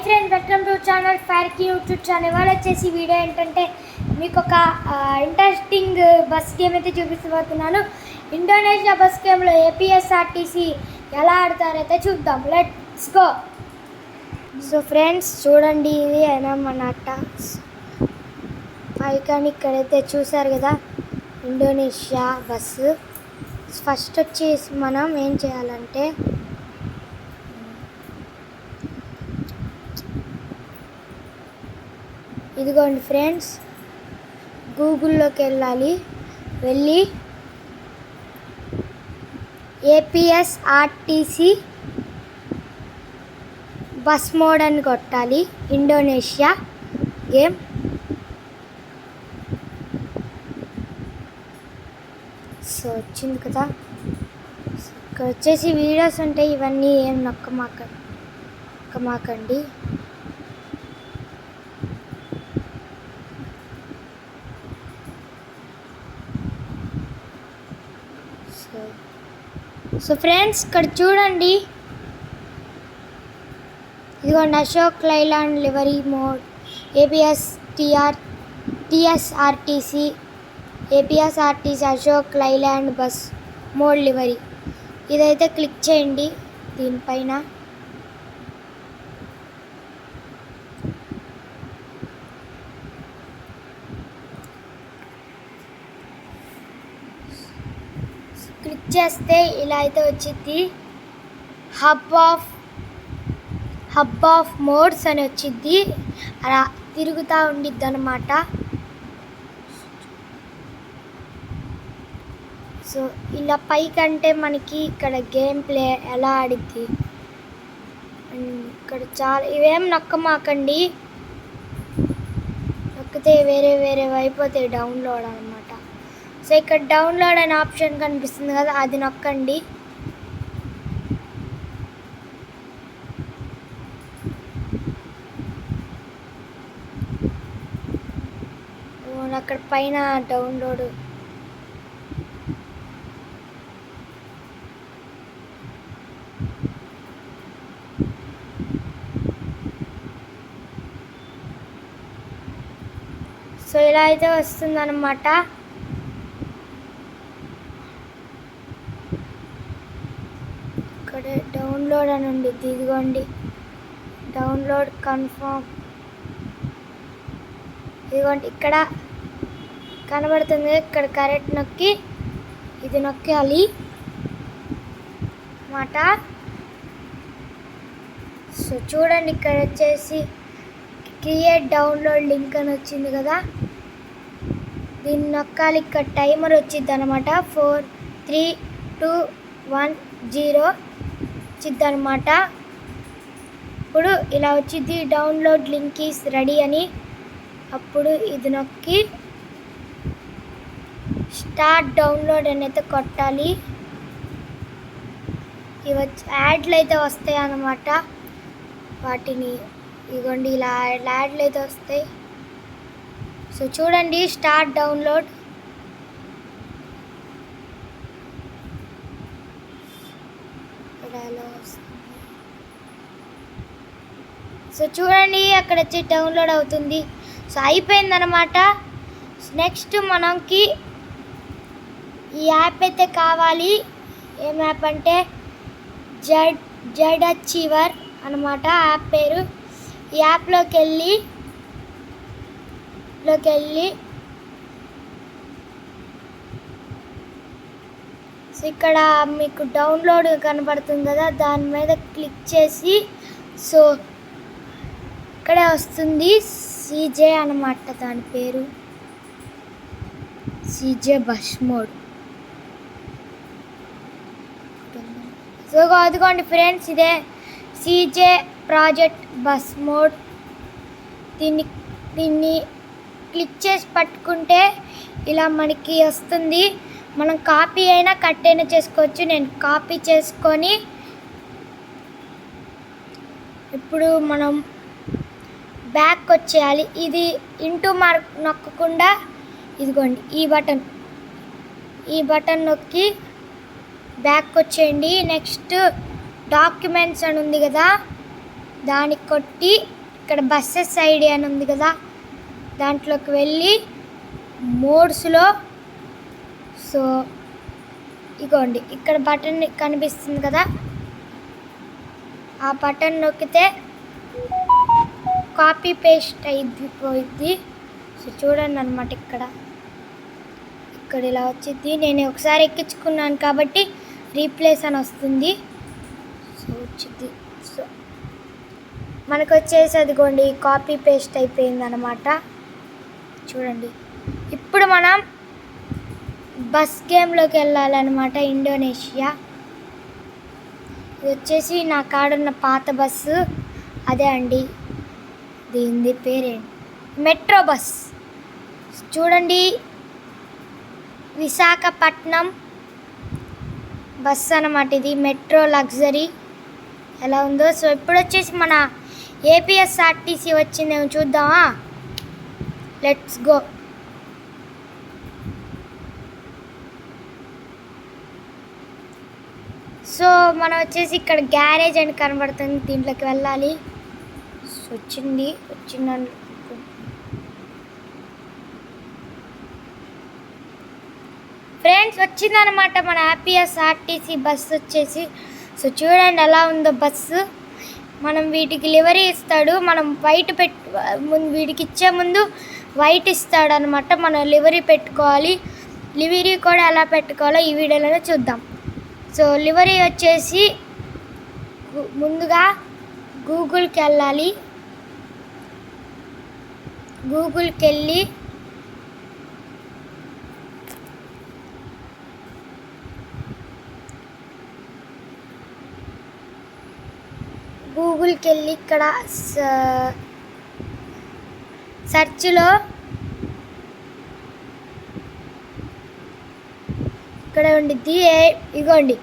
Friends, welcome to channel ఫైర్కి YouTube channel. ఇవాళ వచ్చేసి వీడియో ఏంటంటే మీకు ఒక ఇంట్రెస్టింగ్ బస్ గేమ్ అయితే చూపిస్తున్నాను. ఇండోనేషియా బస్ గేమ్లో ఏపీఎస్ఆర్టీసీ ఎలా ఆడతారైతే చూద్దాం. Let's go. సో ఫ్రెండ్స్ చూడండి, ఇది అనమాట పైకాని ఇక్కడైతే చూసారు కదా ఇండోనేషియా బస్సు. ఫస్ట్ వచ్చేసి మనం ఏం చేయాలంటే ఇదిగోండి ఫ్రెండ్స్, గూగుల్లోకి వెళ్ళి ఏపీఎస్ఆర్టీసీ బస్ మోడ్ అని కొట్టాలి. Indonesia game. సో వచ్చింది కదా. ఇక్కడ వచ్చేసి వీడియోస్ ఉంటాయి, ఇవన్నీ ఏం నొక్కమాకండి. సో ఫ్రెండ్స్ ఇక్కడ చూడండి, ఇదిగోండి Ashok Leyland livery mode, TSRTC Ashok Leyland bus mode livery. ఇదైతే క్లిక్ చేయండి దీనిపైన. క్లిక్ చేస్తే ఇలా అయితే వచ్చింది. హబ్ ఆఫ్ మోడ్స్ అని వచ్చింది. అలా తిరుగుతూ ఉండిద్ది అన్నమాట. సో ఇలా పైకంటే మనకి ఇక్కడ గేమ్ ప్లే ఎలా ఆడిద్ది. ఇక్కడ చాలా ఇవేం నొక్కమాకండి, నొక్కితే వేరే అయిపోతాయి డౌన్లోడ్ అనమాట. సో ఇక్కడ డౌన్లోడ్ అనే ఆప్షన్ కనిపిస్తుంది కదా, అది నొక్కండి. అక్కడ పైన డౌన్లోడ్ సో ఇలా అయితే వస్తుందన్నమాట. ఇక్కడ డౌన్లోడ్ అని ఉండిద్ది, ఇదిగోండి డౌన్లోడ్ కన్ఫర్మ్. ఇదిగోండి ఇక్కడ కనబడుతుంది, ఇక్కడ కరెక్ట్ నొక్కి ఇది నొక్కాలి అన్నమాట. సో చూడండి, ఇక్కడ వచ్చేసి క్రియేట్ డౌన్లోడ్ లింక్ అని వచ్చింది కదా, దీన్ని నొక్కాలి. ఇక్కడ టైమర్ వచ్చింది అనమాట. 4 3 2 1 0 వచ్చింది అనమాట. ఇప్పుడు ఇలా వచ్చింది, డౌన్లోడ్ లింక్ ఈస్ రెడీ అని. అప్పుడు ఇది నొక్కి స్టార్ట్ డౌన్లోడ్ అని అయితే కొట్టాలి. ఇవి వచ్చి యాడ్లు అయితే వస్తాయి అన్నమాట. వాటిని ఇదిగోండి ఇలా యాడ్లు అయితే వస్తాయి. సో చూడండి, స్టార్ట్ డౌన్లోడ్. సో చూడండి, అక్కడ వచ్చి డౌన్లోడ్ అవుతుంది. సో అయిపోయిందన్నమాట. నెక్స్ట్ మనకి ఈ యాప్ అయితే కావాలి. ఏం యాప్ అంటే జెడ్ అచీవర్ అనమాట యాప్ పేరు. ఈ యాప్లోకి వెళ్ళి సో ఇక్కడ మీకు డౌన్లోడ్ కనబడుతుంది కదా, దాని మీద క్లిక్ చేసి సో ఇక్కడే వస్తుంది సీజే అనమాట, దాని పేరు సీజే బస్ మోడ్. సో అదిగోండి ఫ్రెండ్స్, ఇదే సీజే ప్రాజెక్ట్ బస్ మోడ్. దీన్ని క్లిక్ చేసి పట్టుకుంటే ఇలా మనకి వస్తుంది. మనం కాపీ అయినా కట్ అయినా చేసుకోవచ్చు. నేను కాపీ చేసుకొని ఇప్పుడు మనం బ్యాక్ వచ్చేయాలి. ఇది ఇంటూ మార్క్ నొక్కకుండా ఇదిగోండి ఈ బటన్ నొక్కి బ్యాక్ వచ్చేయండి. నెక్స్ట్ డాక్యుమెంట్స్ అని ఉంది కదా, దానికి కొట్టి ఇక్కడ బస్సెస్ ఐడి అని ఉంది కదా, దాంట్లోకి వెళ్ళి మోడ్స్లో సో ఇగోండి ఇక్కడ బటన్ కనిపిస్తుంది కదా, ఆ బటన్ నొక్కితే కాపీ పేస్ట్ అయిపోయింది. సో చూడండి అనమాట, ఇక్కడ ఇలా వచ్చింది. నేను ఒకసారి ఎక్కించుకున్నాను కాబట్టి రీప్లేస్ అని వస్తుంది. సో వచ్చింది. సో మనకు వచ్చేసి అదిగోండి కాపీ పేస్ట్ అయిపోయింది అనమాట. చూడండి, ఇప్పుడు మనం బస్ గేమ్లోకి వెళ్ళాలన్నమాట. ఇండోనేషియా ఇది వచ్చేసి నా కాడున్న పాత బస్సు, అదే అండి, దీని పేరేంటి, మెట్రో బస్. చూడండి, విశాఖపట్నం బస్ అన్నమాట ఇది, మెట్రో లగ్జరీ ఎలా ఉందో. సో ఇప్పుడు వచ్చేసి మన ఏపీఎస్ఆర్టీసీ వచ్చిందేమో చూద్దామా, లెట్స్ గో. సో మనం వచ్చేసి ఇక్కడ గ్యారేజ్ అని కనబడుతుంది, దీంట్లోకి వెళ్ళాలి. సో వచ్చింది ఫ్రెండ్స్, వచ్చిందనమాట మన ఏపీఎస్ఆర్టీసీ బస్సు వచ్చేసి. సో చూడండి ఎలా ఉందో బస్సు. మనం వీటికి లివరీ ఇస్తాడు, మనం వైట్ వీటికి ఇచ్చే ముందు వైట్ ఇస్తాడు అనమాట. మనం లివరీ పెట్టుకోవాలి. లివరీ కూడా ఎలా పెట్టుకోవాలో ఈ వీడియోలోనే చూద్దాం. సో లివరీ వచ్చేసి ముందుగా గూగుల్కి వెళ్ళాలి. గూగుల్కి వెళ్ళి ఇక్కడ సెర్చ్లో ఇక్కడ ఉండిద్ది, ఇగోండి